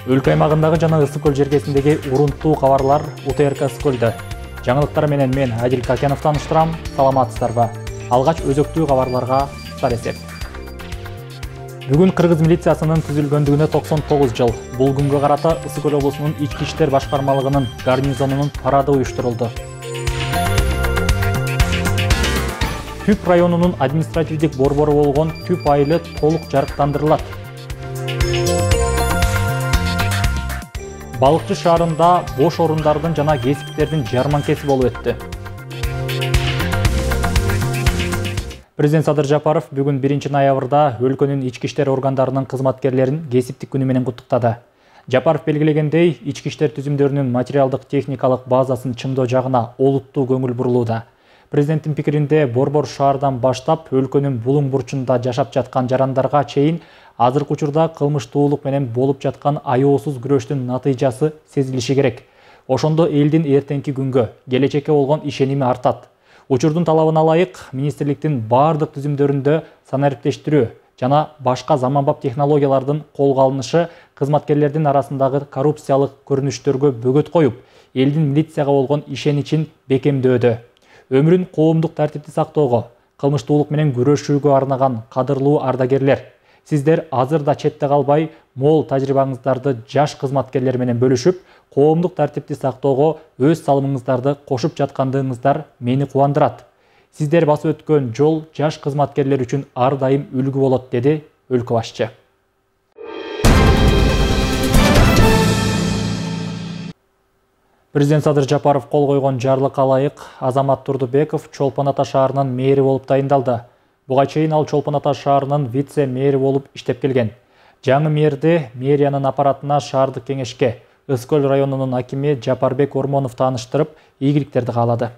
Өлкө аймагындагы жана Ысык көл жергесиндеги урунттуу кабарлар УТРК Ысык көлдө. Жаңылыктар менен мен Адил Какенов тааныштырам. Саламатсыздарбы? Алгач өзөктүү кабарларга туттар эсеп. Бүгүн Кыргыз милициясынын түзүлгөндүгүнө 99 жыл. Бул күнгө карата Ысык көл облусунун ички иштер башкармалыгынын гарнизонунун парады уюштурулду. Түп районунун административдик борбору болгон Түп айылы толук жарыктандырылат. Балыкчы шаарында бош орундардын жана кесиптердин жарманкеси болуп өттү. Президент Садыр Жапаров бүгүн 1 ноябрда өлкөнүн ички иштер органдарынын кызматкерлерин кесиптик күнү менен куттуктады. Жапаров белгилегендей, ички иштер түзүмдөрүнүн материалдык техникалык базасын чыңдоо жагына олуттуу көңүл бурулууда. Президенттин пикиринде борбор шаардан баштап өлкөнүн булуң бурчунда жашап жаткан жарандарга чейин азыркы учурда кылмыштуулук менен болуп жаткан аеосуз күрөштүн натыйжасы сезилиши керек. Ошондо элдин эртеңки күнгө, келечекке болгон ишеними артат. Учурдун талабына ылайык министрликтин бардык түзүмдөрүндө санариптештирүү жана башка заманбап технологиялардын колго алынышы кызматкерлердин арасындагы коррупциялык көрүнүштөргө бөгөт коюп, элдин милицияга болгон ишеничин бекемдөөдө. Өмүрүн коомдук тартипти сактоого, кылмыштуулук менен күрөшүүгө арнаган кадырлуу ардагерлер, сиздер азыр да четте калбай, мол тажрыйбаңыздарды жаш кызматкерлер менен бөлүшүп, коомдук тартипти сактоого өз салымыңыздарды кошуп жаткандыгыңыздар мени кубандырат. Сиздер басып өткөн жол жаш кызматкерлер үчүн ар дайым үлгү болот, деди өлкө башчы. Президент Садыр Жапаров кол койгон жарлыкка ылайык Азамат Турдубеков Чолпон Ата шаарынын мэри болуп тайындалды. Буга чейин ал Чолпон Ата шаарынын вице-мэри болуп иштеп келген. Жаңы мэрди мэриянын аппаратына шаардык кеңешке Ысык көл районунун акими Жапарбек Ормонов тааныштырып, ийгиликтерди каалады.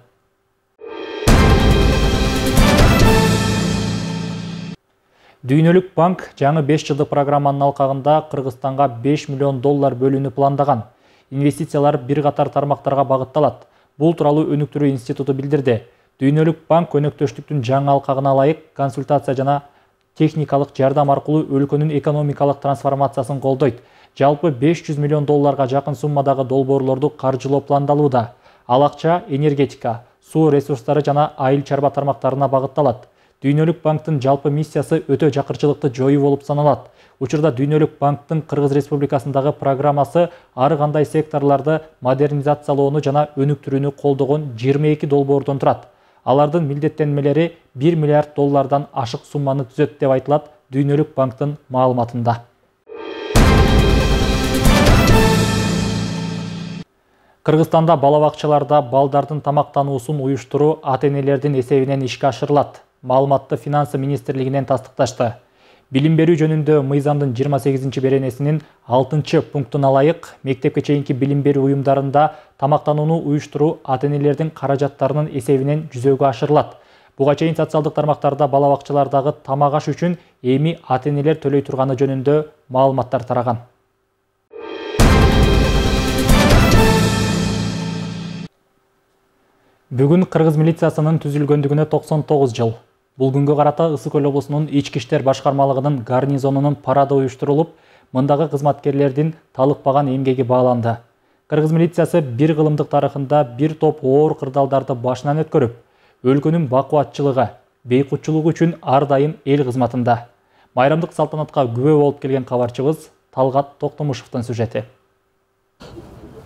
Дүйнөлүк банк жаңы 5 жылдык программанын алкагында Кыргызстанга $5 миллион бөлүүнү пландаган. Инвестициялар бир катар тармактарга багытталат. Бул тууралуу Өнүктүрүү институту билдирди. Дүйнөлүк банк өнөктөштүктүн жаңы алкагына ылайык консультация жана техникалык жардам аркылуу өлкөнүн экономикалык трансформациясын колдойт. Жалпы $500 миллион жакын суммадагы долбоорлорду каржылоо пландалууда. Ал акча энергетика, суу ресурстары жана айыл чарба тармактарына багытталат. Дүйнөлүк банктын жалпы миссиясы өтө жакырчылыкты жоюу болуп саналат. Учурда Дүйнөлүк банктын Кыргыз Республикасындагы программасы ар кандай секторларды модернизациялоону жана өнүктүрүүнү колдогон 22 долбоордон турат. Алардын милдеттенмелери $1 миллиард ашык сумманы түзөт деп айтылат Дүйнөлүк банктын маалыматында. Кыргызстанда балабакчаларда балдардын тамактануусун уюштуруу ата-энелердин эсебинен ишке ашырылат. Маалыматты Финансы министрлигинен тастыкташты. Билим берүү жөнүндө мыйзамдын 28 беренесинин 6 пунктуна ылайык мектепке чейинки билим берүү уюмдарында тамактанууну уюштуруу ата-энелердин каражаттарынын эсебинен жүзөгө ашырылат. Буга чейин социалдык тармактарда балабакчалардагы тамак аш үчүн эми ата-энелер төлөй турганы жөнүндө маалыматтар тараган. Бүгүн Кыргыз милициясынын түзүлгөндүгүнө 99 жыл. Бул күнгө карата Ысык көл облусунун ички иштер башкармалыгынын гарнизонунун парады уюштурулуп, мындагы кызматкерлердин талыкпаган эмгеги бааланды. Кыргыз милициясы бир кылымдык тарыхында бир топ оор кырдаалдарды башынан өткөрүп, өлкөнүн бакубатчылыгы, бейкутчулугу үчүн ар дайым эл кызматында. Майрамдык салтанатка күбө болуп келген кабарчыбыз Талгат Токтомушевдин сюжети.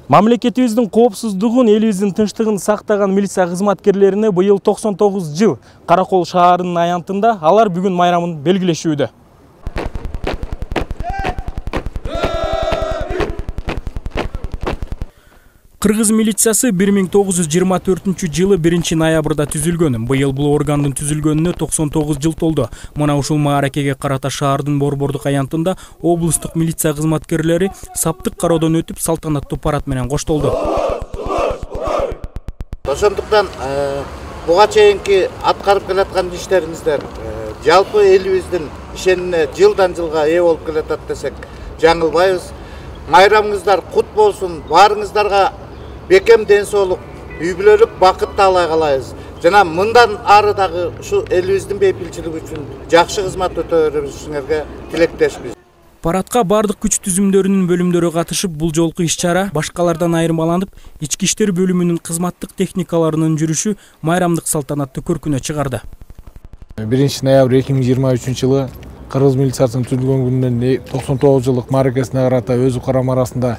Мамлекетибиздин коопсуздугун, элибиздин тынчтыгын сактаган милиция кызматкерлерине быйыл 99 жыл. Каракол шаарынын аянтында алар бүгүн майрамын белгилешүүдө. Кыргыз милициясы 1924 жылы 1 ноябрда түзүлгөн. Быйыл бул органдын түзүлгөнүнө 99 жыл толду. Мына ушул мааракеге карата шаардын борбордук аянтында облустук милиция кызматкерлери саптык кароодон өтүп салтанаттуу парад менен коштолду. Ошондуктан буга чейинки аткарып келаткан иштериңиздер жалпы элибиздин ишенимине жылдан жылга ээ болуп келатат десек жаңылбайбыз. Майрамыңыздар кут болсун, баарыңыздарга бекем ден соолук, үй бүлөлүк бакыт таалай калайбыз. Жана мындан ары дагы ушу элибиздин бейпилчилиги үчүн жакшы кызмат өтө беришиңерге тилектешпиз. Парадка бардык күч түзүмдөрүнүн бөлүмдөрү катышып, бул жолку иш-чара башкалардан айырмаланып, ички иштер бөлүмүнүн кызматтык техникаларынын жүрүшү майрамдык салтанатты көркүнө чыгарды. 1 ноябрь 2023 жылы Кыргыз милициясынын түзүлгөн күнүнөн 99 жылдык мааракесине карата өз курам арасында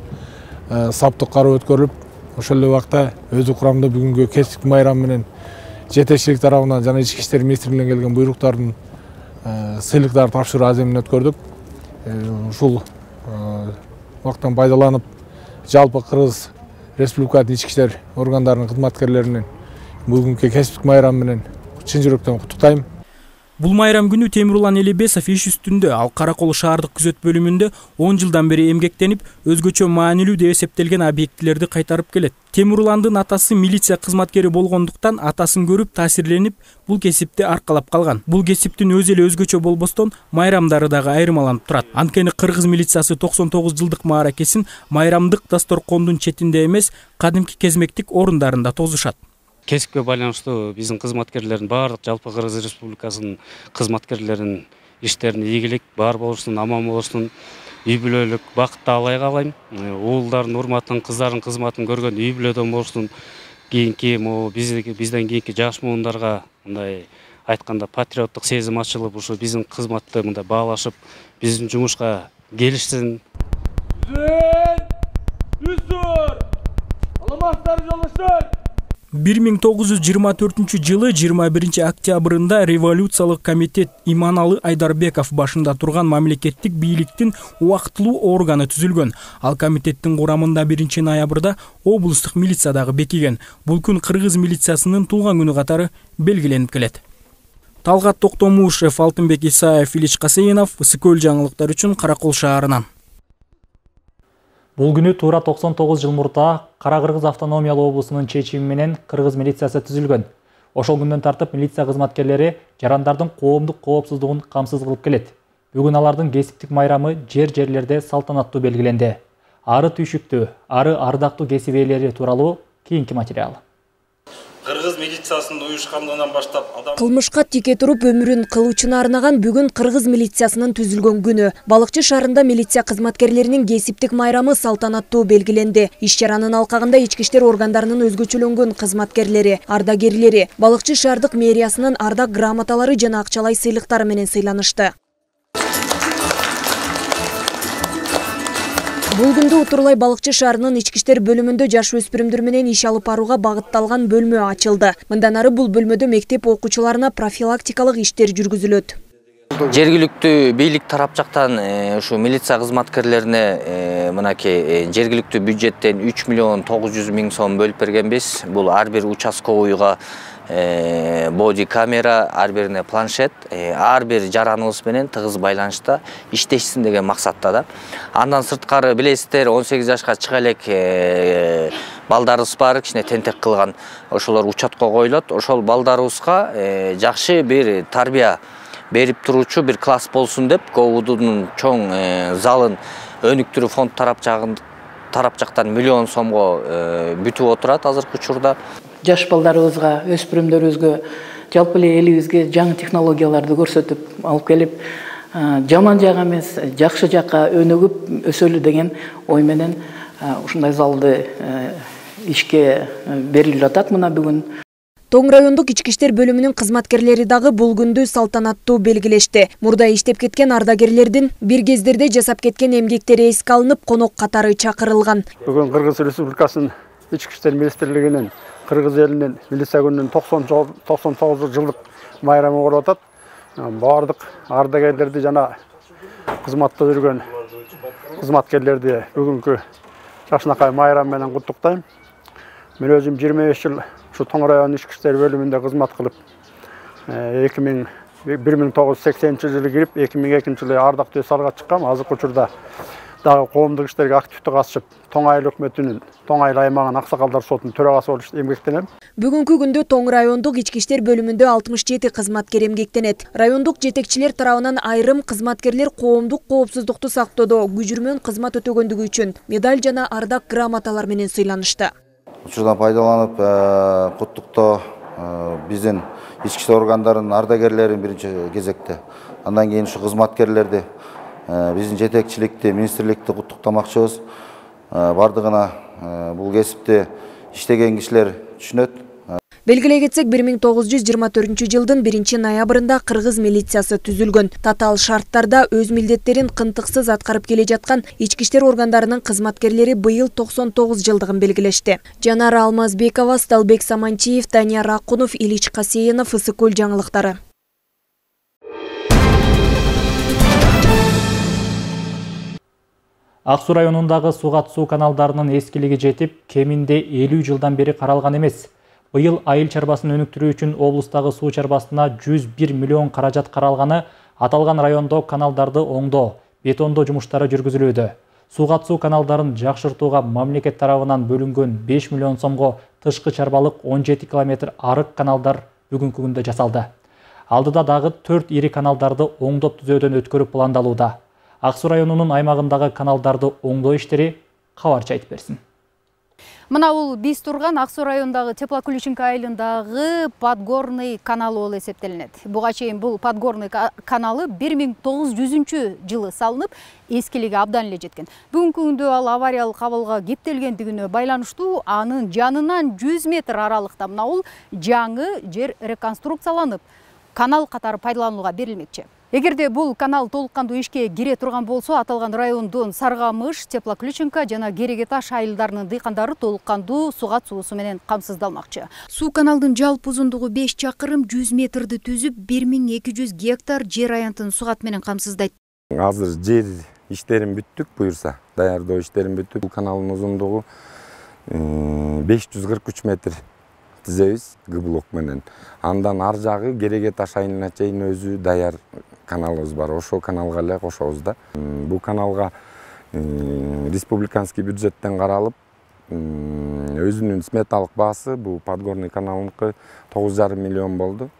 саптык кароо өткөрүлүп, ошол эле убакта өз курамда бүгүнкү кесиптик майрам менен жетекчилик тарабынан жана ички иштер министрлигинен келген буйруктардын сыйлыктарды тапшыруу аземин өткөрдүк. Ушул убактан пайдаланып, жалпы Кыргыз Республикасынын ички иштер органдарынын кызматкерлеринин бүгүнкү кесиптик майрам менен чын жүрөктөн куттуктайм. Бул майрам күнү Темирлан Элебесов иш үстүндө, ал Каракол шаардык күзөт бөлүмүндө 10 жылдан бери эмгектенип, өзгөчө маанилүү деп эсептелген объектилерди кайтарып келет. Темирландын атасы милиция кызматкери болгондуктан атасын көрүп таасирленип, бул кесипти аркалап калган. Бул кесиптин өзү эле өзгөчө болбостон, майрамдары дагы айырмаланып турат. Анткени Кыргыз милициясы 99 жылдык мааракесин майрамдык дасторкондун четинде эмес, кадимки кезмектик орундарында тозушат. Кесипке байланыштуу биздин кызматкерлердин баардык жалпы Кыргыз Республикасынын кызматкерлеринин иштерин ийгилик бар болушун, аман болушун, үй бүлөлүк бакытта алай каалайм. Уулдардын урматын, кыздардын кызматын көргөн үй бүлөдөн болушун, кийинки бизден кийинки жаш муундарга мындай айтканда патриоттук сезим ачылып, ушу биздин кызматты мындай баалашып, биздин жумушка келишсин. 1924 жылы 21 октябрында революциялык комитет Иманалы Айдарбеков башында турган мамлекеттик бийликтин убактылуу органы түзүлгөн. Ал комитеттин курамында 1 ноябрда облустук милиция дагы бекиген. Бул күн Кыргыз милициясынын туулган күнү катары белгиленип келет. Талгат Токтомушев, Алтынбек Исаев, Илич Касейинов, Ысыкөл жаңылыктар үчүн Каракол шаарынан. Бул күнү туура 99 жыл мурда Кара-Кыргыз автономиялуу облусунун чечими менен Кыргыз милициясы түзүлгөн. Ошол күндөн тартып милиция кызматкерлери жарандардын коомдук коопсуздугун камсыз кылып келет. Бүгүн алардын кесиптик майрамы жерлерде салтанаттуу белгиленди. Ары түйшүктүү, ары ардактуу кесип ээлери тууралуу кийинки материал. Кыргыз милициясынын уюшкандыгынан баштап кылмышка тике туруп өмүрүн кылуучуна арнаган бүгүн Кыргыз милициясынын түзүлгөн күнү. Балыкчы шаарында милиция кызматкерлеринин кесиптик майрамы салтанаттуу белгиленди. Иш-чаранын алкагында ички иштер органдарынын өзгөчөлөнгөн кызматкерлери, ардагерлери, Балыкчы шаардык мэриясынын ардак грамоталары жана акчалай сыйлыктары менен сыйланышты. Бул күндө Утурлай Балыкчы шаарынын ички иштер бөлүмүндө жаш өспүрүмдөр менен иш алып барууга багытталган бөлмө ачылды. Мындан ары бул бөлмөдө мектеп окуучуларына профилактикалык иштер жүргүзүлөт. Жергиликтүү бийлик тарап жактан ушу милиция кызматкерлерине мынакей жергиликтүү бюджеттен 3 миллион 900 миң сом бөлүп бергенбиз. Бул ар бир участковыйга боди камера, ар бирине планшет, ар бир жараныбыз менен тыгыз байланышта иштешсин деген максатта да. Андан сырткары билесиздер, 18 жашка чыга элек балдарыбыз бар, кичине тентек кылган. Ошолор учетко коюлат. Ошол балдарыбызга жакшы бир тарбия берип туруучу бир класс болсун деп, КОУДдун чоң залын өнүктүрүү фонд тарап жактан миллион сомго бүтүп отурат азыркы учурда. Жаш балдарыбызга, өспүрүмдөрүбүзгө, жалпы эле элибизге жаңы технологияларды көрсөтүп алып келип, жаман жак эмес, жакшы жакка өнүгүп өсөлү деген ой менен ушундай залды ишке берилип жатат мына бүгүн. Тоң райондук ички иштер бөлүмүнүн кызматкерлери дагы бул күндү салтанаттуу белгилешти. Мурда иштеп кеткен ардагерлердин бир кездерде жасап кеткен эмгектери эске алынып, конок катары чакырылган. Бүгүн Кыргыз Республикасынын ички иштер министрлигинин Кыргыз элинин милиция күнүнүн 99 жылдык майрамы болуп атат. Бардык ардагерлерди жана кызматта жүргөн кызматкерлерди бүгүнкү жакшынакай майрам менен куттуктайм. Мен өзүм 25 жыл ушу Тоң район ички иштер бөлүмүндө кызмат кылып, 1980 жылы кирип, 2002 жылы ардактуу салга чыккам. Азыркы учурда дагы коомдук иштерге активдүү катышып, Тоң айыл өкмөтүнүн Тоң айыл аймагынын аксакалдар сотунун төрагасы болуп эмгектенем. Бүгүнкү күндө Тоң райондук ички иштер бөлүмүндө 67 кызматкер эмгектенет. Райондук жетекчилер тарабынан айрым кызматкерлер коомдук коопсуздукту сактоодо күжүрмөн кызмат өтөгөндүгү үчүн медаль жана ардак грамоталар менен сыйланышты. Учурдан пайдаланып, куттуктоо биздин ички иштер органдарынын ардагерлерин биринчи кезекте, андан кийин ушу кызматкерлерди биздин жетекчиликти, министрликти куттуктамакчыбыз. Бардыгына бул кесипте иштеген кишилер түшүнөт. Белгилей кетсек, 1924 жылдын 1-ноябрында кыргыз милициясы түзүлгөн. Татаал шарттарда өз милдеттерин кынтыксыз аткарып келе жаткан ички иштер органдарынын кызматкерлери быйыл 99 жылдыгын белгилешти. Жанара Алмазбекова, Сталбек Саманчиев, Данияр Акунов, Илич Касейинов, Ысыккөл жаңылыктары. Ак Суу районундагы Сугат суу каналдарынын эскилиги жетип, кеминде 50 жылдан бери каралган эмес. Быйыл айыл чарбасын өнүктүрүү үчүн облустагы суу чарбасына 101 миллион каражат каралганы, аталган райондо каналдарды оңдоо, бетондоо жумуштары жүргүзүлүүдө. Сугат суу каналдарын жакшыртууга мамлекет тарабынан бөлүнгөн 5 миллион сомго тышкы чарбалык 17 километр арык каналдар бүгүнкү күндө жасалды. Алдыда дагы 4 ири каналдарды оңдоп түзөөдөн өткөрүп пландалууда. Ак Суу районунун аймагындагы каналдарды оңдоо иштери кабарчы айтып берсин. Мына бул биз турган Ак Суу районундагы Теплоключенко айылындагы Подгорный каналы болуп эсептелинет. Буга чейин бул Подгорный каналы 1900 жылы салынып, эскилиги абдан эле жеткен. Бүгүнкү күндө ал авариялык абалга кептелгендигине байланыштуу анын жанынан 100 метр аралыкта мына бул жаңы жер реконструкцияланып, канал катары пайдаланууга берилмекчи. Эгерде бул канал толуккандуу ишке кире турган болсо, аталган райондун Саргамыш, Теплоключенко жана Кереге-Таш айылдарынын дыйкандары толуккандуу Сугат суусу менен камсыздалмакчы. Суу каналдын жалпы узундугу 5 чакырым 100 метрди түзүп, 1200 гектар жер аянтын сугат менен камсыздайт. Азыр жер иштерин бүттүк, буюрса, даярдоо иштерин бүттүк. Бул каналдын узундугу 543 метр түзөбүз Г-блок менен. Андан ар жагы Кереге-Таш айылына чейин өзү даяр каналыбыз бар. Ошо каналга эле кошобуз да. Бул каналга республиканский бюджеттен каралып, өзүнүн сметалык баасы бул Подгорный каналыныкы 9,5 миллион болду.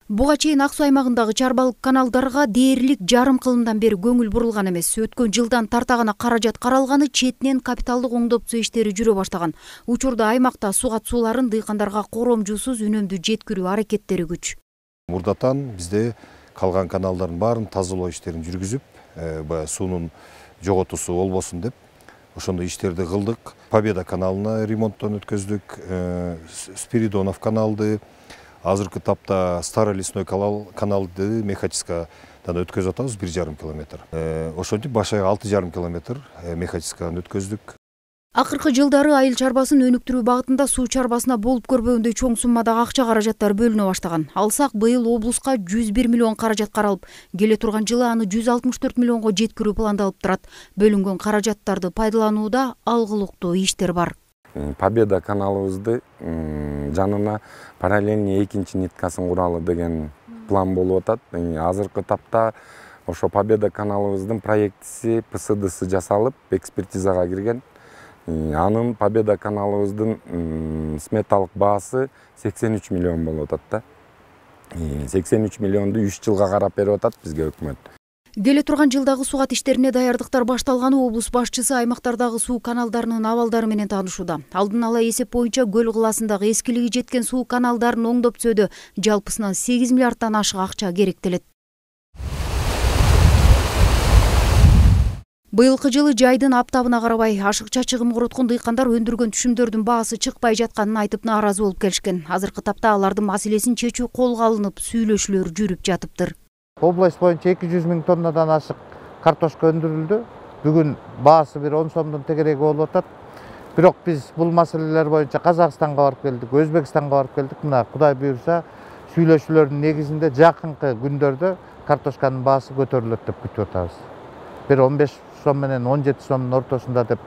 Буга чейин Ак Суу аймагындагы чарбалык каналдарга дээрлик жарым кылымдан бери көңүл бурулган эмес. Өткөн жылдан тарта гана каражат каралганы, четинен капиталдык оңдоптуу иштери жүрө баштаган. Учурда аймакта Сугат сууларын дыйкандарга коромжусуз үнөмдүү жеткирүү аракеттери күч. Мурдатан бизде калган каналдардын баарын тазалоо иштерин жүргүзүп, суунун жоготуусу болбосун деп, ошондой иштерди кылдык. Победа каналына ремонттон өткөздүк, Спиридонов каналды, азыркы тапта Старый лесной каналды механическадан өткөзүп атабыз 1,5 километр. Ошентип башка 6,5 километр механическадан өткөздүк. Акыркы жылдары айыл чарбасын өнүктүрүү багытында суу чарбасына болуп көрбөгөндөй чоң суммадагы акча каражаттар бөлүнө баштаган. Алсак, быйыл облуска 101 миллион каражат каралып, келе турган жылы аны 164 миллионго жеткирүү пландалып турат. Бөлүнгөн каражаттарды пайдаланууда алгылыктуу иштер бар. Победа каналыбызды жанына параллельный экинчи ниткасын куралы деген план болуп атат. Азыркы тапта ошо Победа каналыбыздын проектиси ПСДсы жасалып, экспертизага кирген. Анын Победа каналыбыздын сметалык баасы 83 миллион болуп атат да. 83 миллионду 3 жылга карап берип атат бизге өкмөт. Келе турган жылдагы сугат иштерине даярдыктар башталганы облус башчысы аймактардагы суу каналдарынын абалдары менен таанышууда. Алдын ала эсеп боюнча көл кыласындагы эскилиги жеткен суу каналдарын оңдоп түзүүдө жалпысынан 8 миллиарддан ашык акча керектелет. Быйылкы жылы жайдын аптабына карабай ашыкча чыгым короткон дыйкандар өндүргөн түшүмдөрдүн баасы чыкпай жатканын айтып нааразы болуп келишкен. Азыркы тапта алардын маселесин чечүү колго алынып, сүйлөшүүлөр жүрүп жатыптыр. Область боюнча 200 000 тоннадан ашык картошка өндүрүлдү. Бүгүн баасы бир 10 сомдун тегереги болуп атат. Бирок биз бул маселелер боюнча Казакстанга барып келдик, Өзбекстанга барып келдик. Мына Кудай буйрса, сүйлөшүүлөрдүн негизинде жакынкы күндөрдө картошканын баасы көтөрүлөт деп күтүп атабыз. Бир 15 сом менен 17 сомдун ортосунда деп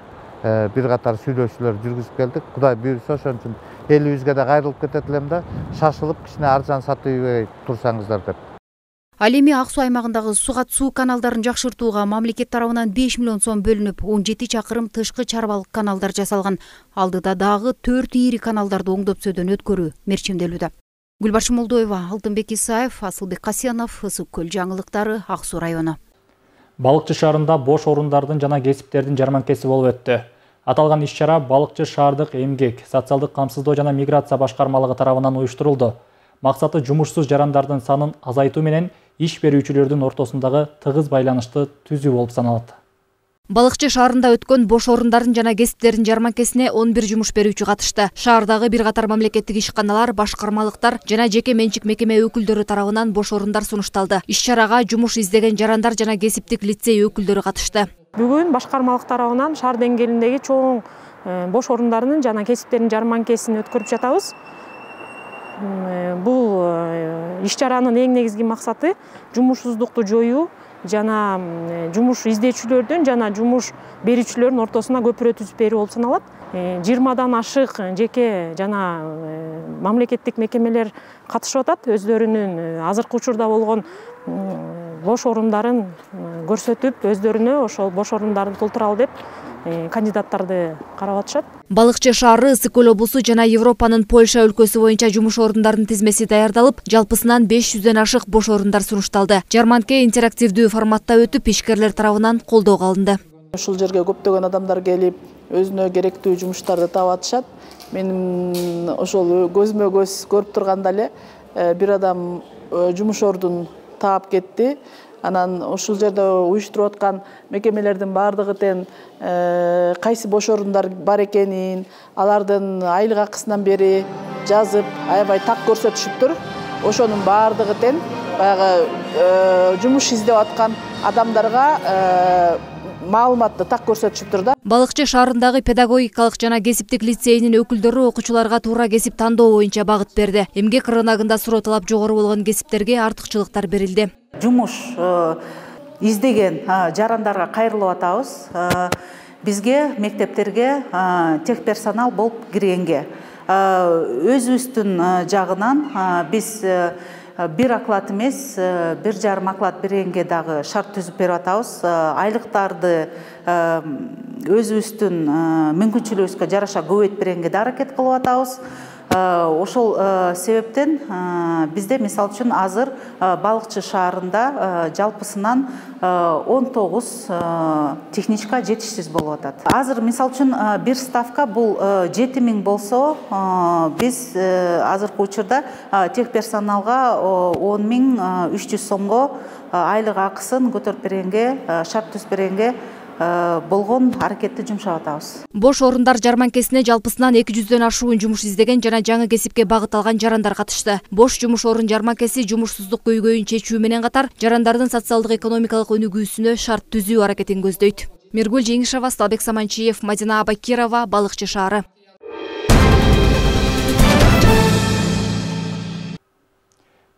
бир катар сүйлөшүүлөр жүргүзүп келдик. Кудай буйрса, ошон үчүн элибизге да кайрылып кетет элем да, шашылып кичине арзан сатып турсаңыздар деп. Ал эми Ак Суу аймагындагы Сугат суу каналдарын жакшыртууга мамлекет тарабынан 5 миллион сом бөлүнүп, 17 чакырым тышкы чарбалык каналдар жасалган. Алдыда дагы 4 ири каналдарды оңдоп сөдөн өткөрүү мерчимделүүдө. Гүлбарчын Молдоева, Алтынбек Исаев, Асылбек Касьянов, Ысыккөл жаңылыктары, Ак Суу району. Балыкчы шаарында бош орундардын жана кесиптердин жарманкеси болуп өттү. Аталган иш-чара Балыкчы шаардык эмгек, социалдык камсыздоо жана миграция башкармалыгы тарабынан уюштурулду. Максаты жумушсуз жарандардын санын азайтуу менен иш берүүчүлөрдүн ортосундагы тыгыз байланышты түзүү болуп саналат. Балыкчы шаарында өткөн бош орундардын жана кесиптердин жарманкесине 11 жумуш берүүчү катышты. Шаардагы бир катар мамлекеттик ишканалар, башкармалыктар жана жеке менчик мекеме өкүлдөрү тарабынан бош орундар сунушталды. Иш-чарага жумуш издеген жарандар жана кесиптик лицей өкүлдөрү катышты. Бүгүн башкармалык тарабынан шаар деңгээлиндеги чоң бош орундардын жана кесиптердин жарманкесин өткөрүп жатабыз. Бул иш-чаранын эң негизги максаты жумушсуздукту жоюу жана жумуш издечүлөрдүн жана жумуш берүүчүлөрдүн ортосуна көпүрө түзүп берүү болуп саналат. 20дан ашык жеке жана мамлекеттик мекемелер катышып атат. Өздөрүнүн азыркы учурда болгон бош орундарын көрсөтүп, өздөрүнө ошол бош орундарды толтуралы деп кандидаттарды карап атышат. Балыкчы шаары, Ысык-Көл облусу жана Европанын Польша өлкөсү боюнча жумуш орундардын тизмеси даярдалып, жалпысынан 500ден ашык бош орундар сунушталды. Жарманке интерактивдүү форматта өтүп, ишкерлер тарабынан колдоого алынды. Ушул жерге көптөгөн адамдар келип, өзүнө керектүү жумуштарды таап атышат. Мен ошол көзмө көз көрүп турганда эле бир адам жумуш ордун таап кетти. Анан ушул жерде уюштуруп аткан мекемелердин баардыгы тең кайсы бош орундар бар экенин, алардын айлык акысынан бери жазып, аябай так көрсөтүшүптүр. Ошонун баардыгы тең баягы жумуш издеп аткан адамдарга маалыматты так көрсөтүшүптүр да. Балыкчы шаарындагы педагогикалык жана кесиптик лицейинин өкүлдөрү окуучуларга туура кесип тандоо боюнча багыт берди. Эмгек рыногунда суроо талап жогору болгон кесиптерге артыкчылыктар берилди. Жумуш издеген жарандарга кайрылып атабыз. Бизге мектептерге техперсонал болуп киргенге өзүбүздүн жагынан биз бир оклад эмес, 1,5 оклад бергенге дагы шарт түзүп берип атабыз. Айлыктарды өзүбүздүн мүмкүнчүлүгүбүзгө жараша көбөйт бергенге да аракет кылып атабыз. Ошол себептен бизде мисал үчүн азыр Балыкчы шаарында жалпысынан 19 техничка жетишсиз болуп атат. Азыр мисал үчүн бир ставка бул 7000 болсо, биз азыркы учурда техперсоналга 10.300 сомго айлык акысын көтөрүп бергенге, шарт түзүп бергенге болгон аракетти жумшап атабыз. Бош орундар жарманкесине жалпысынан 200дөн ашуун жумуш издеген жана жаңы кесипке багыт алган жарандар катышты. Бош жумуш орун жарманкеси жумушсуздук көйгөйүн чечүү менен катар жарандардын социалдык экономикалык өнүгүүсүнө шарт түзүү аракетин көздөйт. Миргүл Жеңишева, Сталбек Саманчиев, Мадина Абакирова, Балыкчы шаары.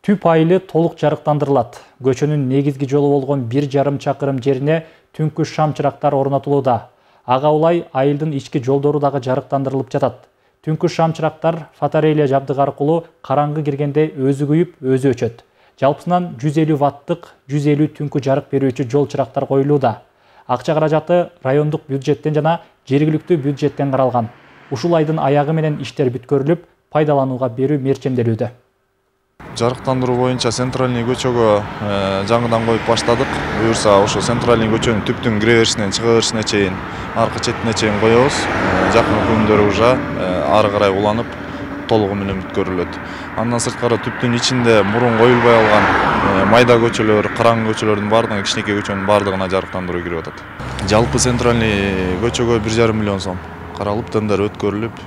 Түп айылы толук жарыктандырылат. Көчөнүн негизги жолу болгон 1,5 чакырым жерине түнкү шам чырактар орнотулууда. Ага улай айылдын ички жолдору дагы жарыктандырылып жатат. Түнкү шам чырактар фоторейлия жабдыгы аркылуу караңгы киргенде өзү күйүп, өзү өчөт. Жалпысынан 150 ваттык, 150 түнкү жарык берүүчү жол чырактар коюлууда. Акча каражаты райондук бюджеттен жана жергиликтүү бюджеттен каралган. Ушул айдын аягы менен иштер бүткөрүлүп, пайдаланууга берүү мерчемделүүдө. Жарыктандыруу боюнча центральный көчөгө жаңыдан коюп баштадык. Буюрса ошо центральный көчөнүн түптүн кире беришинен чыга беришине чейин, аркы четине чейин коебуз. Жакын күндөрү уже ары карай уланып, толугу менен бүткөрүлөт. Андан сырткары түптүн ичинде мурун коюлбай алган майда көчөлөр, караңгы көчөлөрдүн баардыгына, кичинекей көчөнүн баардыгына жарыктандыруу кирип атат. Жалпы центральный көчөгө 1,5 миллион сом каралып, тендер өткөрүлүп,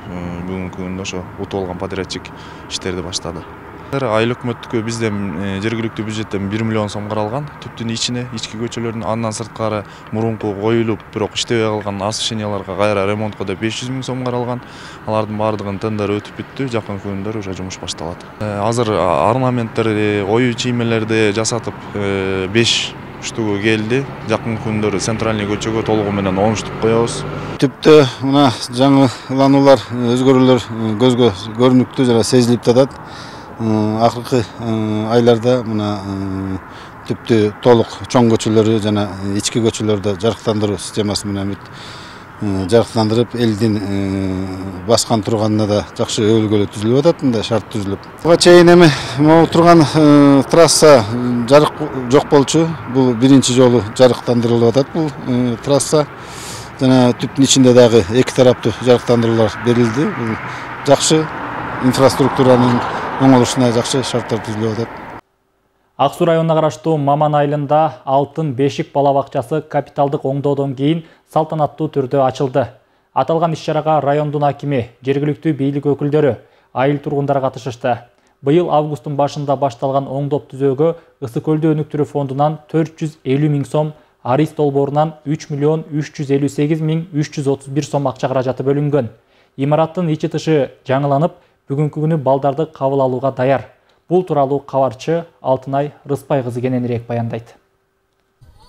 бүгүнкү күндө ошо утуп алган подрядчик иштерди баштады. Айыл өкмөттүккө бизден жергиликтүү бюджеттен 1 миллион сом каралган, түптүн ичине, ички көчөлөрдүн. Андан сырткары мурунку коюлуп, бирок иштебей калган освещенияларга кайра ремонтко да 500 000 сом каралган. Алардын баардыгынын тендери өтүп бүттү, жакын күндөрү уже жумуш башталат. Азыр орнаменттерди, ою чиймелерди жасатып 5 штугу келди. Жакын күндөрү центральный көчөгө толугу менен 10 штук коебуз. Түптө мына жаңылануулар, өзгөрүүлөр көзгө көрүнүктүү жана сезилип жатат. Акыркы айларда мына түптү толук чоң көчөлөрү жана ички көчөлөрдө жарыктандыруу системасы менен жарыктандырып, элдин баскан турганына да жакшы өбөлгөлө түзүлүп атат, мындай шарт түзүлүп. Буга чейин эми могу турган трасса жарык жок болчу. Бул биринчи жолу жарыктандырылып атат бул трасса. Жана түптүн ичинде дагы эки тараптуу жарыктандыруулар берилди. Бул жакшы инфраструктуранын оңолушуна жакшы шарттар түзүлүп атат. Ак Суу районуна караштуу Маман айылында Алтын Бешик бала бакчасы капиталдык оңдоодон кийин салтанаттуу түрдө ачылды. Аталган иш-чарага райондун акими, жергиликтүү бийлик өкүлдөрү, айыл тургундары катышышты. Быйыл августтун башында башталган оңдоп түзөөгө Ысык Көлдү өнүктүрүү фондунан 450 000 сом, Арис долбоорунан 3.358.331 сом акча каражаты бөлүнгөн. Имараттын ичи тышы жаңыланып, бүгүнкү күнү балдарды кабыл алууга даяр. Бул тууралуу кабарчы Алтынай Рыспай кызы кененирээк баяндайт.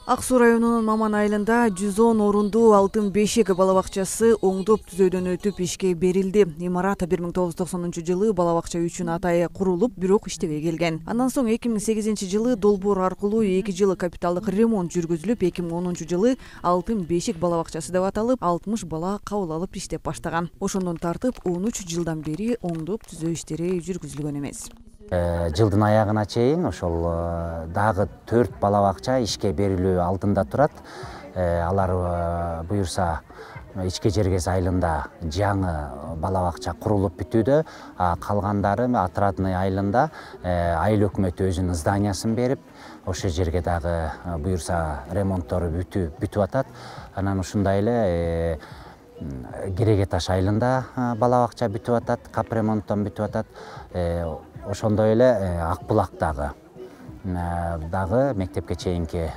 Ак Суу районунун Маман айылында 110 орундуу Алтын Бешик бала бакчасы оңдоп түзөөдөн өтүп ишке берилди. Имарат 1990-жылы бала бакча үчүн атайы курулуп, бирок иштебей келген. Андан соң 2008-жылы долбоор аркылуу 2 жыл капиталдык ремонт жүргүзүлүп, 2010-жылы Алтын Бешик бала бакчасы деп аталып, 60 бала кабыл алып иштеп баштаган. Ошондон тартып 13 жылдан бери оңдоп түзөө иштери жүргүзүлгөн эмес. Жылдын аягына чейин ошол дагы 4 бала бакча ишке берилүү алдында турат. Алар буюрса Ичке Жергес айылында жаңы бала бакча курулуп бүтүүдө, калгандары Отрадный айылында айыл өкмөтү өзүнүн зданиясын берип, ошол жерге дагы буюрса ремонттору бүтүп атат. Анан ушундай эле Кереге Таш айылында бала бакча бүтүп атат, капремонттон бүтүп атат. Ошондой эле Ак Булактагы дагы мектепке чейинки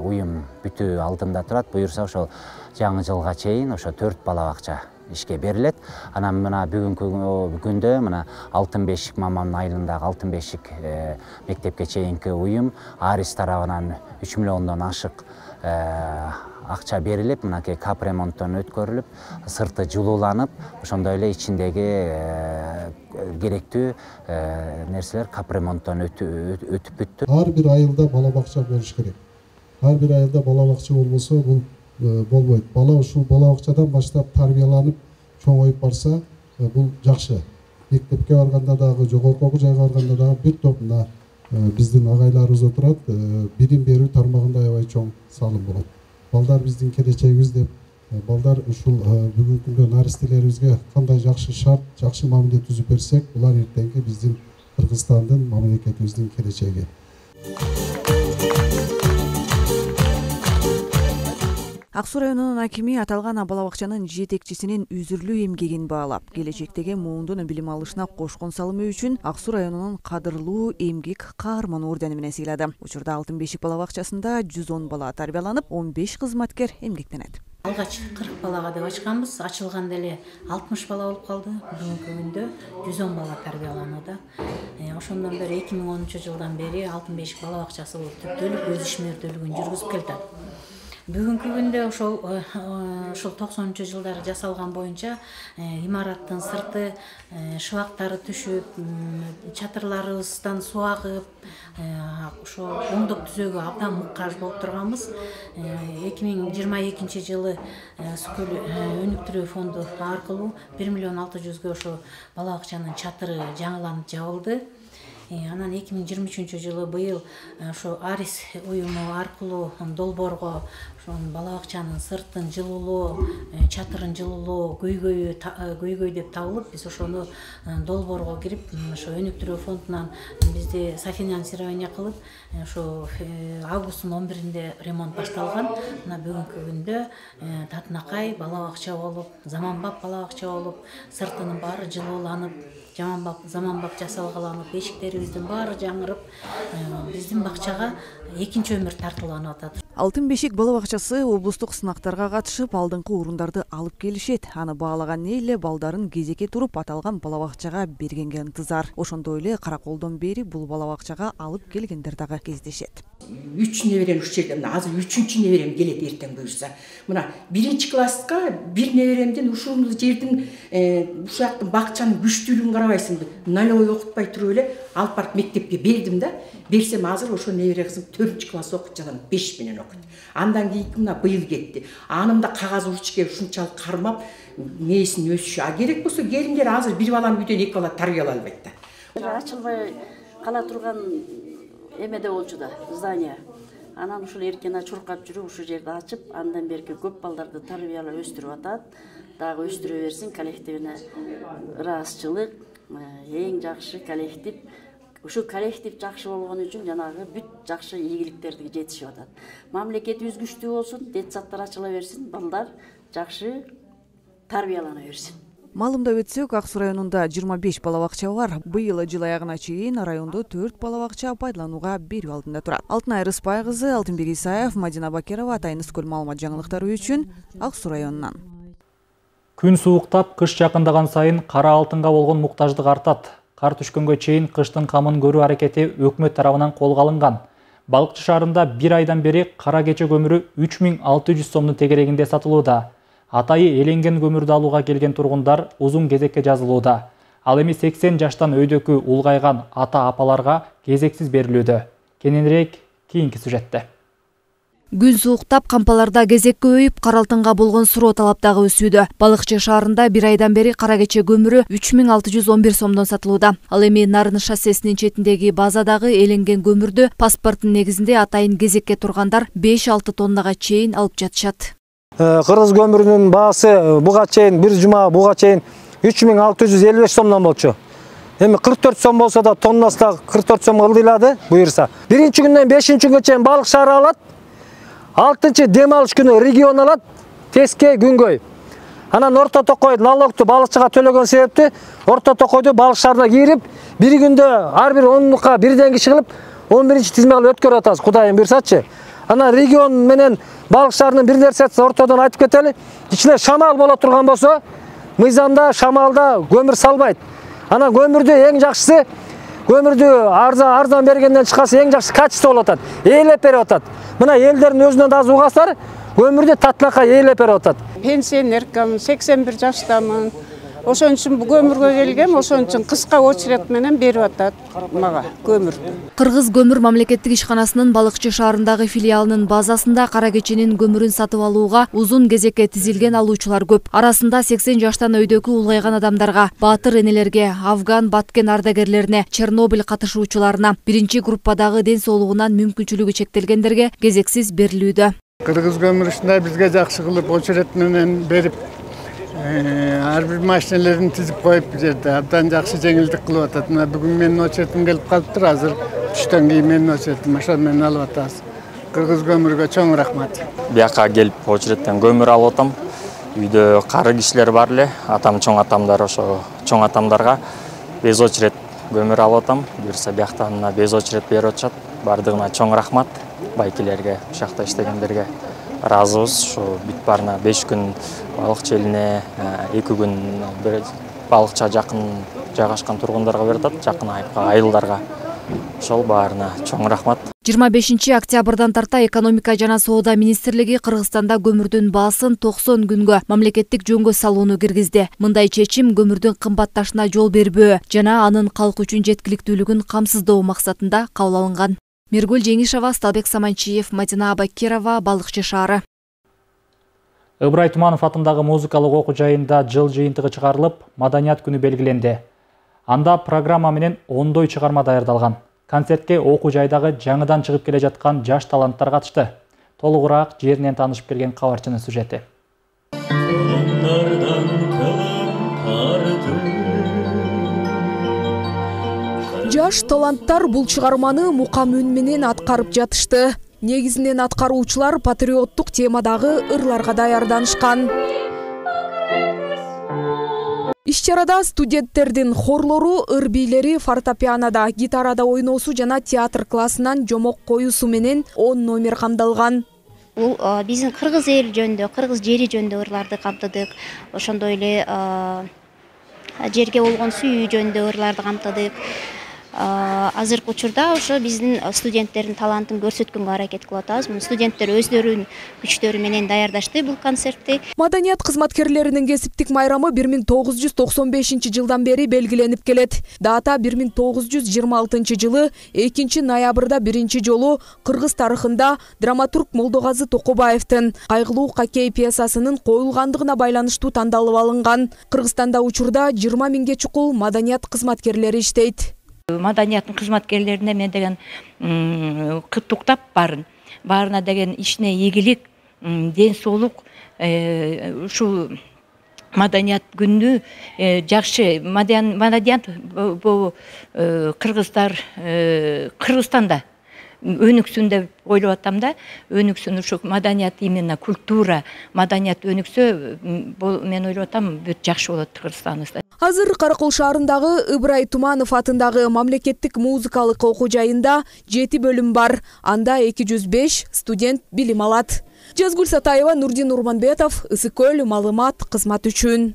уюм бүтүү алдында турат. Буюрса ошол жаңы жылга чейин ошо 4 бала бакча ишке берилет. Анан мына бүгүнкү күндө мына Алтын Бешик Маман айылындагы Алтын Бешик мектепке чейинки уюм Арис тарабынан 3 миллиондон ашык акча берилип, мынакей капремонттон өткөрүлүп, сырты жылууланып, ошондой эле ичиндеги керектүү нерселер капремонттон өтүп бүттү. Ар бир айылда бала бакча болуш керек. Ар бир айылда бала бакча болбосо бул болбойт. Бала ушул бала бакчадан баштап тарбияланып, чоңоюп барса, бул жакшы. Мектепке барганда дагы, жогорку окуу жайга барганда дагы бир топ мына биздин агайларыбыз отурат, билим берүү тармагында аябай чоң салым болот. Балдар биздин келечегибиз деп, балдар ушул бүгүнкү күндө наристелерибизге кандай жакшы шарт, жакшы мамиле түзүп берсек, булар эртеңки биздин Кыргызстандын, мамлекетибиздин келечеги. Ак Суу районунун акими аталган бала бакчанын жетекчисинин үзүрлүү эмгегин баалап, келечектеги муундун билим алышына кошкон салымы үчүн Ак Суу районунун кадырлуу эмгек каарманы ордени менен сыйлады. Учурда Алтын Бешик бала бакчасында 110 бала тарбияланып, 15 кызматкер эмгектенет. Алгач 40 балага деп ачканбыз, ачылганда эле 60 бала болуп калды. Бүгүнкү күндө 110 бала тарбияланууда. Ошондон бери 2010-жылдан бери Алтын Бешик бала бакчасы түптөлүп, өз ишмердүүлүгүн жүргүзүп келатат. Бүгүнкү күндө ошол 90-жылдары жасалган боюнча имараттын сырты, шыбактары түшүп, чатырларыбыздан суу агып, ошо оңдоп түзөөгө абдан муккаж болуп турганбыз. 2022-жылы Ысык Көл өнүктүрүү фонду аркылуу 1 миллион 600 ошо бала бакчанын чатыры жаңыланып жабылды. Анан 2023-жылы быйыл ошо Арис уюму аркылуу долбоорго бала бакчанын сыртын жылуулоо, чатырын жылуулоо, көйгөй деп табылып, биз ошону долбоорго кирип, ошо өнүктүрүү фондунан бизди софинансирование кылып, ошо августтун 11-инде ремонт башталган. Мына бүгүнкү күндө татынакай бала бакча болуп, заманбап бала бакча болуп, сыртынын баары жылууланып, заманбап жасалгаланып, бешиктерибиздин баары жаңырып, биздин бакчага экинчи өмүр тартууланып атат. Алтын Бешик бала бакчасы облустук сынактарга катышып, алдыңкы орундарды алып келишет. Аны баалаган эле балдарын кезекке туруп аталган бала бакчага бергенге ынтызар. Ошондой эле караколдон бери бул бала бакчага алып келгендер дагы кездешет. 3 неберем уш жерде, мына азыр 3-чү неберем келет эртең буюрса. Мына 1-класска бир неберемден ушул жердин ушактын бакчанын күчтүүлүгүн карабайсыңбы? Налой окутпай туруп эле алып барып мектепке бердим да. Берсем азыр ошо небере кызым 4-класс окуп жатат, 5 менен окуйт. Андан кийинки мына быйыл кетти. Анымда кагаз уручке ушунчалык кармап, несин өсүшү. А керек болсо келиндер азыр бир баланын үйдөн 2 бала тарбиялай албайт да. Ачылбай кала турган эмеде болчу да, здание. Анан ушул эркена чуркап жүрүп, ушул жерди ачып, андан берки көп балдарды тарбиялап өстүрүп атат. Дагы өстүрө берсин, коллективине ыраазычылык, эң жакшы коллектив Ушул коллектив жакшы болгон үчүн жанагы бүт жакшы ийгиликтерди жетишип атат. Мамлекетибиз күчтүү болсун, детсадтар ачыла берсин, балдар жакшы тарбиялана берсин. Малымдап өтсөк, Ак Суу районунда 25 балабакча бар. Быйыл жыл аягына чейин райондо 4 балабакча пайдаланууга берүү алдында турат. Алтынай Рыспай кызы, Алтынбек Исаев, Мадина Бакирова, Атайныс көл маалымат жаңылыктары үчүн Ак Суу районунан. Күн сууктап, кыш жакындаган сайын кара алтынга болгон муктаждык артат. Кар түшкөнгө чейин кыштын камын көрүү аракети өкмөт тарабынан колго алынган. Балыкчы шаарында 1 айдан бери кара кече көмүрү 3600 сомдун тегерегинде сатылууда. Атайы эленген көмүрдү алууга келген тургундар узун кезекке жазылууда. Ал эми 80 жаштан өйдөкү улгайган ата-апаларга кезексиз берилүүдө. Кененирээк кийинки сюжетте. Күн сууктап, кампаларда кезек көбөйүп, кара алтынга болгон суроо талап дагы өсүүдө. Балыкчы шаарында 1 айдан бери кара кече көмүрү 3611 сомдон сатылууда. Ал эми Нарын шоссесинин четиндеги базадагы эленген көмүрдү паспорттун негизинде атайын кезекке тургандар 5-6 тоннага чейин алып жатышат. Кыргыз көмүрүнүн баасы буга чейин бир жума буга чейин 3655 сомдон болчу. Эми 44 сом болсо да тоннасы да 44 сом кылдыйлады буюрса. Биринчи күндөн 5-нчи күнгө чейин балык шаары алат. 6-нчы дем алыш күнү регион алат. Теске күнгөй. Анан Орто Токой налогту балыкчыга төлөгөн себепти Орто Токойду балык шаарына кирип, бир күндө ар бир 10-нукка бирден киши кылып 11-нчи тизме кылып өткөрүп атабыз. Кудайым буйрсачы. Анан регион менен балык шаарынын бир нерсеси ортодон айтып кетели. Ичине шамал боло турган болсо, мыйзамда шамалда көмүр салбайт. Анан көмүрдү эң жакшысы көмүрдү арзан бергенден чыккасы эң жакшы качество болуп атат. Ээлеп берип атат. Мына элдердин өзүнөн да аз угасыздар, көмүрдү татлакка ээлеп берип атат. Пенсионеркамын, 81 жаштамын. Ошон үчүн бул көмүргө келгем, ошон үчүн кыска очередь менен берип атат мага көмүр. Кыргыз көмүр мамлекеттик ишканасынын Балыкчы шаарындагы филиалынын базасында кара кеченин көмүрүн сатып алууга узун кезекке тизилген алуучулар көп. Арасында 80 жаштан өйдөкү улгайган адамдарга, баатыр энелерге, Афган, Баткен ардагерлерине, Чернобыль катышуучуларына, биринчи группадагы ден соолугунан мүмкүнчүлүгү чектелгендерге кезексиз берилүүдө. Кыргыз көмүрүнө бизге жакшы кылып очередь менен берип ар бир машиналерин тизип коюп бул жерде абдан жакшы жеңилдик кылып атат. Мына бүгүн менин очередим келип калыптыр, азыр түштөн кийин менин очередим ошол менен алып атабыз. Кыргыз көмүргө чоң рахмат. Бияка келип очередтен көмүр алып атам. Үйдө кары кишилер бар эле, атам чоң атамдар, ошо чоң атамдарга без очередь көмүр алып атам. Буюрса бияктан без очередь берип атышат. Бардыгына чоң рахмат. Байкелерге, ушакта иштегендерге разыбыз. Ушу бүт барына 5 күн балыкчы элине, 2 күн балыкча жакын жайгашкан тургундарга берип атат, жакын айылдарга. Ошол баарына чоң рахмат. 25 октябрдан тарта экономика жана соода министрлиги Кыргызстанда көмүрдүн баасын 90 күнгө мамлекеттик жөнгө салууну киргизди. Мындай чечим көмүрдүн кымбатташына жол бербөө жана анын калк үчүн жеткиликтүүлүгүн камсыздоо максатында кабыл алынган. Миргүл Жеңишова, Сталбек Саманчиев, Мадина Бакирова, Балыкчы шаары. Ыбырай Туманов атындагы музыкалык окуу жайында жыл жыйынтыгы чыгарылып, Маданият күнү белгиленди. Анда программа менен ондой чыгарма даярдалган. Концертке окуу жайдагы жаңыдан чыгып келе жаткан жаш таланттар катышты. Толугураак жеринен таанышып келген кабарчынын сюжети. Жаш таланттар бул чыгарманы мукам үн менен аткарып жатышты. Негизинен аткаруучулар патриоттук темадагы ырларга даярданышкан. Иш-чарада студенттердин хорлору, ыр бийлери фортепианода, гитарада ойносу жана театр классынан жомок коюусу менен 10 номер камдалган. Бул биздин кыргыз эл жөнүндө, кыргыз жери жөнүндө ырларды камтыдык. Ошондой эле жерге болгон сүйүү жөнүндө ырларды камтыдык. Азыркы учурда ошо биздин студенттердин талантын көрсөткөнгө аракет кылып атабыз. Студенттер өздөрүнүн күчтөрү менен даярдашты бул концертти. Маданият кызматкерлеринин кесиптик майрамы 1995 жылдан бери белгиленип келет. Дата 1926 жылы 2 ноябрда биринчи жолу кыргыз тарыхында драматург Молдогазы Токобаевдин Кайгылуу Какей пьесасынын коюлгандыгына байланыштуу тандалып алынган. Кыргызстанда учурда 20 миңге чукул маданият кызматкерлери иштейт. Маданияттын кызматкерлерине мен деген куттуктап баарына деген ишине ийгилик, ден соолук, ушул маданият күнү жакшы маданият бул кыргыздар Кыргызстанда өнүксүн деп ойлоп атам да. Өнүксүн ушу маданият, именно культура, маданият өнүксө, бул мен ойлоп атам бүт жакшы болот Кыргызстаныбызда. Азыр Каракол шаарындагы Ыбырай Туманов атындагы мамлекеттик музыкалык окуу жайында 7 бөлүм бар. Анда 205 студент билим алат. Жазгүл Сатаева, Нурдин Урманбетов, Ысык-Көл, маалымат кызмат үчүн.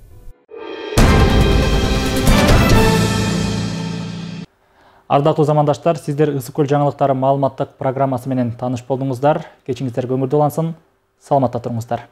Ардактуу замандаштар, сиздер Ысык-Көл жаңылыктары маалыматтык программасы менен тааныш болдуңуздар. Кечиңиздер көңүлдүү улансын. Саламатта туруңуздар.